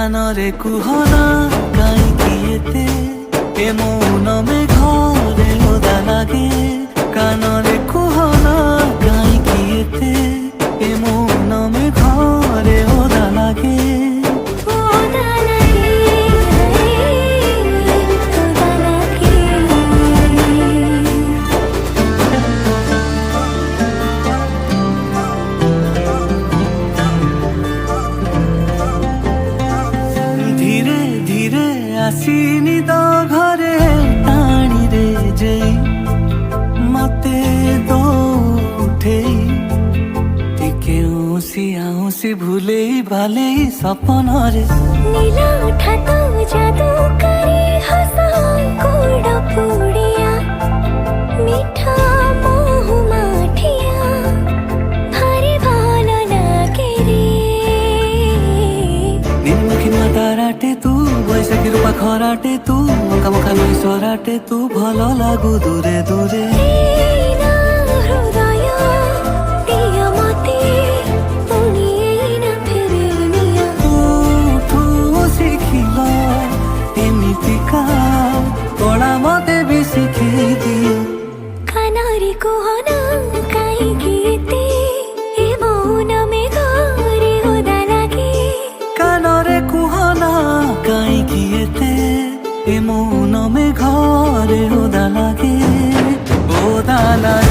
কানরে কুহনা কাইকি এতে এ মৌন মেঘরে ওদা লাগে কানরে কুহনা কাইকি এতে এ মৌন মেঘরে ওদা লাগে ধীরে ধীরে আসিনি তো ঘরে টাণি রে যেই মতে দো উঠেই টিকে উঁসি আউসি ভুলেই ভালেই সপনরে নীলা উঠা তো জাদু করি হসা কোড় পুড়িয়া মিঠা মহু মাঠিয়া ভারি ভালো লাগে রে নির্মুখী তারাটে তু বৈশাখী রূপা খরাটে তু অঙ্কা মুখা নই সরাটে তু ভাল লাগু দূরে দূরে হৃদয় প্রিয় মতে পুଣି ଏଇନା ଫେରେ ନିଆ ତୁ ଶିଖିଲ ଏମିତିକା କଳା ମତେ ବି ଶିଖେଇ ଦିଅ କାନରେ କୁହନା କାହିଁକି ଏତେ ଏ ମୌନ ମେଘରେ ଓଦା ଲାଗେ କାନରେ କୁହନା କାହିଁକି ଏତେ ଏ ମୌନ ମେଘରେ ଓଦା ଲାଗେ ଓଦା ଲାଗେ